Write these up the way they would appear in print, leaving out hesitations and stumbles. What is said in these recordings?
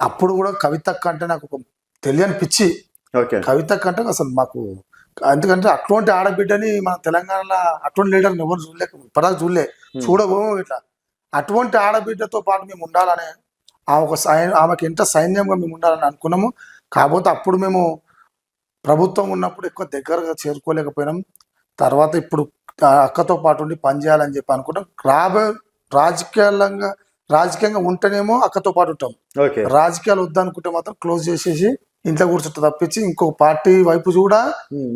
అప్పుడు కూడా కవితక్క అంటే నాకు ఒక తెలియని పిచ్చి. కవితక్క అంటే అసలు మాకు, ఎందుకంటే అటువంటి ఆడబిడ్డని మన తెలంగాణలో అటువంటి లీడర్ని ఎవరు చూడలేక ఇప్పటిదాకా చూడలే, చూడబోము ఇట్లా. అటువంటి ఆడబిడ్డతో పాటు మేము ఉండాలని ఆమెకి ఎంత సైన్యంగా మేము ఉండాలని అనుకున్నాము. కాకపోతే అప్పుడు మేము ప్రభుత్వం ఉన్నప్పుడు ఎక్కువ దగ్గరగా చేరుకోలేకపోయినాం. తర్వాత ఇప్పుడు అక్కతో పాటు ఉండి పనిచేయాలని చెప్పి అనుకుంటాం. రాజకీయంగా ఉంటేనేమో అక్కతో పాటు ఉంటాం, రాజకీయాలు వద్దనుకుంటే మాత్రం క్లోజ్ చేసేసి ఇంట్లో కూర్చుంటే తప్పించి ఇంకొక పార్టీ వైపు చూడా,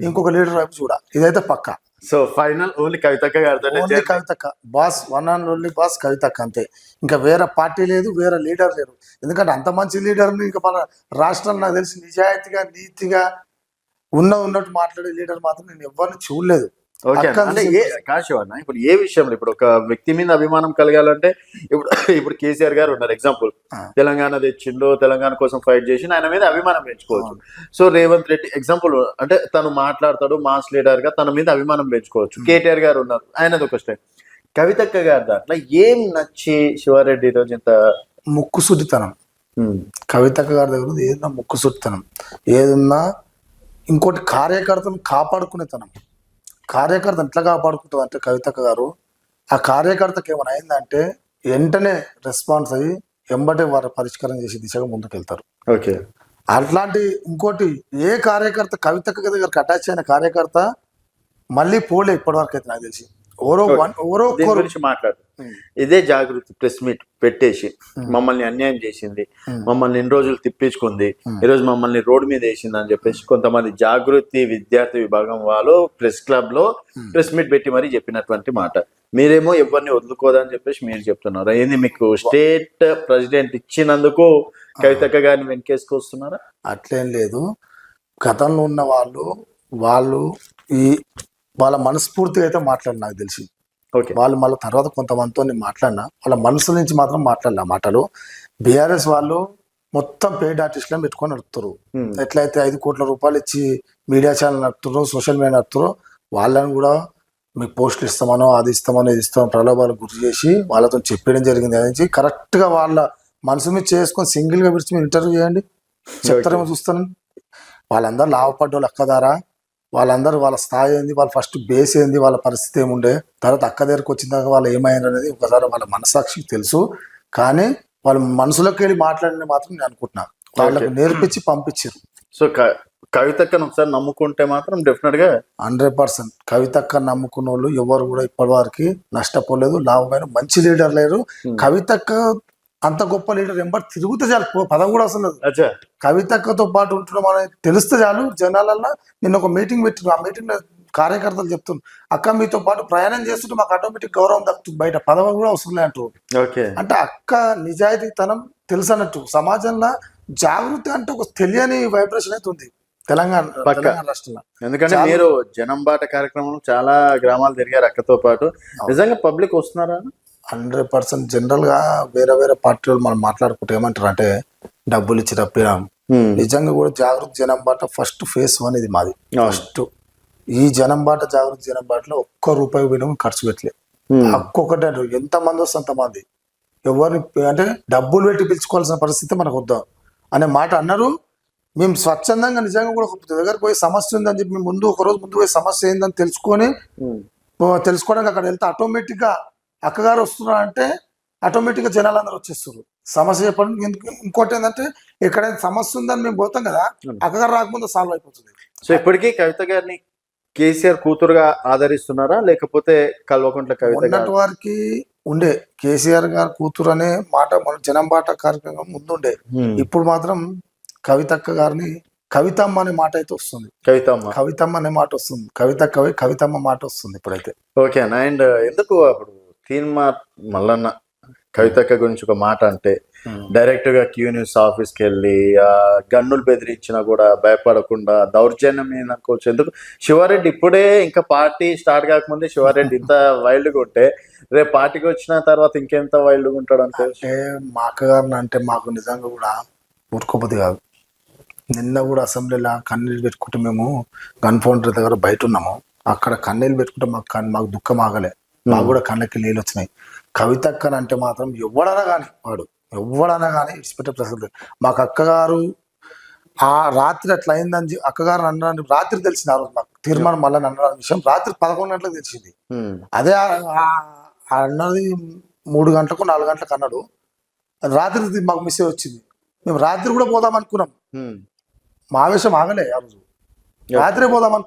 ఇంకొక లీడర్ వైపు చూడా, ఇదైతే పక్కా. సో ఫైనల్ ఓన్లీ కవితక్క గారితో, ఓన్లీ కవితక్క boss, one and only boss కవితక్క అంతే. ఇంకా వేరే పార్టీ లేదు, వేరే లీడర్ లేరు. ఎందుకంటే అంత మంచి లీడర్ని ఇంకా మన రాష్ట్రంలో నాకు తెలిసి నిజాయితీగా నీతిగా ఉన్నట్టు మాట్లాడే లీడర్ మాత్రం నేను ఎవరిని చూడలేదు. అంటే కాశివన్న ఇప్పుడు ఏ విషయంలో, ఇప్పుడు ఒక వ్యక్తి మీద అభిమానం కలగాలంటే ఇప్పుడు కేసీఆర్ గారు ఉన్నారు ఎగ్జాంపుల్, తెలంగాణ తెచ్చిండు, తెలంగాణ కోసం ఫైట్ చేసి ఆయన మీద అభిమానం పెంచుకోవచ్చు. సో రేవంత్ రెడ్డి ఎగ్జాంపుల్ అంటే తను మాట్లాడతాడు, మాస్ లీడర్ గా తన మీద అభిమానం పెంచుకోవచ్చు. కేటీఆర్ గారు ఉన్నారు, ఆయనది ఒక స్టైల్. కవితక్క గారి దాంట్లో ఏం నచ్చి శివారెడ్డి రోజు ఇంత ముక్కుసూటితనం, కవితక్క గారి దగ్గర ఏదన్నా ముక్కుసూటితనం ఏదున్నా, ఇంకోటి కార్యకర్తను కాపాడుకునేతనం. కార్యకర్త ఎట్లా కాపాడుకుంటుంది అంటే కవితక్క గారు, ఆ కార్యకర్తకి ఏమైనా అయిందంటే వెంటనే రెస్పాన్స్ అయ్యి ఎంబటే వారు పరిష్కారం చేసే దిశగా ముందుకు వెళ్తారు. అట్లాంటి ఇంకోటి ఏ కార్యకర్త కవితక్క దగ్గరికి అటాచ్ అయిన కార్యకర్త మళ్ళీ పోలే ఇప్పటివరకు అయితే నాకు తెలిసి. మాట్లాడు ఇదే జాగృతి ప్రెస్ మీట్ పెట్టేసి మమ్మల్ని అన్యాయం చేసింది, మమ్మల్ని ఎన్ని రోజులు తిప్పించుకుంది, ఈరోజు మమ్మల్ని రోడ్డు మీద వేసింది అని చెప్పేసి కొంతమంది జాగృతి విద్యార్థి విభాగం వాళ్ళు ప్రెస్ క్లబ్ లో ప్రెస్ మీట్ పెట్టి మరీ చెప్పినటువంటి మాట. మీరేమో ఎవరిని వదులుకోదని చెప్పేసి మీరు చెప్తున్నారు. ఏంది మీకు స్టేట్ ప్రెసిడెంట్ ఇచ్చినందుకు కవితక్క గారిని వెనకేసుకొస్తున్నారా? అట్లేం లేదు. గతంలో ఉన్న వాళ్ళు ఈ వాళ్ళ మనస్ఫూర్తిగా అయితే మాట్లాడి నాకు తెలిసి, వాళ్ళు మళ్ళీ తర్వాత కొంతమందితో మాట్లాడినా వాళ్ళ మనసు నుంచి మాత్రం మాట్లాడిన మాటలు. బీఆర్ఎస్ వాళ్ళు మొత్తం పెయిడ్ ఆర్టిస్టులను పెట్టుకొని నడుపుతారు. ఎట్లయితే 5 కోట్ల రూపాయలు ఇచ్చి మీడియా ఛానల్ నడుపుతారో, సోషల్ మీడియా నడుపుతారో, వాళ్ళని కూడా మీకు పోస్టులు ఇస్తామనో, అది ఇస్తామనో, ఇది ఇస్తామో ప్రలోభాలు గురి చేసి వాళ్ళతో చెప్పడం జరిగింది. అనేది కరెక్ట్గా వాళ్ళ మనసు మీద చేసుకొని సింగిల్గా పిలిచి మీరు ఇంటర్వ్యూ చేయండి, చెప్తారేమో చూస్తాను. వాళ్ళందరూ లాభపడ్డోళ్ళు అక్కదారా, వాళ్ళందరూ వాళ్ళ స్థాయి ఏంది, వాళ్ళ ఫస్ట్ బేస్ ఏంది, వాళ్ళ పరిస్థితి ఏముండే, తర్వాత అక్క దగ్గరకు వచ్చిన దాకా వాళ్ళు ఏమైంది అనేది ఒకసారి వాళ్ళ మనసాక్షికి తెలుసు. కానీ వాళ్ళ మనసులోకి వెళ్ళి మాట్లాడిన మాత్రం నేను అనుకుంటున్నా, వాళ్ళకి నేర్పించి పంపించారు. సో కవితక్కను ఒకసారి నమ్ముకుంటే మాత్రం డెఫినెట్ గా 100% కవితక్క నమ్ముకున్న వాళ్ళు ఎవరు కూడా ఇప్పటి వరకు నష్టపోలేదు, లాభమైన మంచి లీడర్ లేరు. కవితక్క అంత గొప్ప లీడర్ ఎంబర్ తిరుగుతే చాలు, పదం కూడా అసలు కవితక్కతో పాటు ఉంటున్నాం అనేది తెలిస్తే చాలు జనాలన్నా. నిన్న ఒక మీటింగ్ పెట్టిన, ఆ మీటింగ్ లో కార్యకర్తలు చెప్తున్నారు, అక్క మీతో పాటు ప్రయాణం చేస్తుంటే మాకు ఆటోమేటిక్ గౌరవం దక్కుతుంది, బయట పదవి కూడా అవసరం లే అంటారు. అంటే అక్క నిజాయితీతనం తెలుసు అన్నట్టు. సమాజంలో జాగృతి అంటే ఒక తెలియని వైబ్రేషన్ అయితే ఉంది తెలంగాణ రాష్ట్రంలో. ఎందుకంటే మీరు జనం బాట కార్యక్రమం చాలా గ్రామాలు తిరిగారు అక్కతో పాటు. నిజంగా పబ్లిక్ వస్తున్నారా? 100% జనరల్ గా వేరే పార్టీలు మనం మాట్లాడుకుంటే ఏమంటారు అంటే డబ్బులు ఇచ్చి తప్పినాం. నిజంగా కూడా జాగృతి జనం బాట ఫస్ట్ ఫేస్ 1 ఇది మాది. ఫస్ట్ ఈ జనం బాట జాగృతి జనం బాటలో ₹1 విలువ ఖర్చు పెట్టలేదు. ఒక్కొక్కటి ఎంత మంది వస్తే అంతమంది, ఎవరిని అంటే డబ్బులు పెట్టి పిలుచుకోవాల్సిన పరిస్థితి మనకు వద్దాం అనే మాట అన్నారు. మేము స్వచ్ఛందంగా నిజంగా కూడా దగ్గరకు పోయి సమస్య ఉందని చెప్పి మేము ఒక రోజు ముందు పోయి సమస్య ఏందని తెలుసుకోవడానికి అక్కడ వెళ్తే ఆటోమేటిక్ గా అక్కగారు వస్తున్నారంటే ఆటోమేటిక్ గా జనాలందరూ వచ్చేస్తారు సమస్య చెప్పడం. ఇంకోటి ఏంటంటే ఎక్కడైనా సమస్య ఉందని మేము పోతాం కదా, అక్కగారు రాకముందు సాల్వ్ అయిపోతుంది. సో ఇప్పటికీ కవిత గారిని కేసీఆర్ కూతురుగా ఆదరిస్తున్నారా, లేకపోతే కల్వకుంట్ల కవిత ఉన్నట్టు వారికి ఉండే కేసీఆర్ గారు కూతురు అనే మాట మన జనం బాట కార్యక్రమం ముందుండే. ఇప్పుడు మాత్రం కవితక్క గారిని కవితమ్మ అనే మాట అయితే వస్తుంది. కవితమ్మ అనే మాట వస్తుంది. కవితమ్మ మాట వస్తుంది ఇప్పుడైతే. ఓకే అన్న. అండ్ ఎందుకు అప్పుడు తీన్మార్ మల్లన్న కవితక్క గురించి ఒక మాట అంటే డైరెక్ట్ గా క్యూ న్యూస్ ఆఫీస్కి వెళ్ళి గన్నులు బెదిరించినా కూడా భయపడకుండా దౌర్జన్యం అనుకోవచ్చు. ఎందుకు శివారెడ్డి ఇప్పుడే ఇంకా పార్టీ స్టార్ట్ కాకముందే శివారెడ్డి ఇంత వైల్డ్గా ఉంటే రేపు పార్టీకి వచ్చిన తర్వాత ఇంకెంత వైల్డ్గా ఉంటాడు అంటే మా అక్కగారిని అంటే మాకు నిజంగా కూడా ఊరుకోపోతే కాదు. నిన్న కూడా అసెంబ్లీలో కన్నీళ్ళు పెట్టుకుంటే మేము గన్ ఫౌండర్ దగ్గర బయట ఉన్నాము, అక్కడ కన్నీళ్ళు పెట్టుకుంటే మాకు దుఃఖం ఆగలే, మాకు కూడా కళ్ళకి నీళ్ళు వచ్చినాయి. కవితక్కని అంటే మాత్రం ఎవడనా కానీ వాడు ఎవడన్నా కానీ ఇడిచిపెట్టే ప్రసక్తి లేదు. మాకు అక్కగారు ఆ రాత్రి అట్లా అయిందని అక్కగారు అన్నారని రాత్రి తెలిసింది. ఆ రోజు నాకు తీర్మానం మళ్ళీ అన్న విషయం రాత్రి 11 గంటలకు తెలిసింది. అదే అన్నది 3 గంటలకు 4 గంటలకు అన్నాడు. రాత్రి మాకు మెసేజ్ వచ్చింది. మేము రాత్రి కూడా పోదాం అనుకున్నాం. మా ఆవేశం ఆగలే ఆ రోజు. రాత్రే పోదాం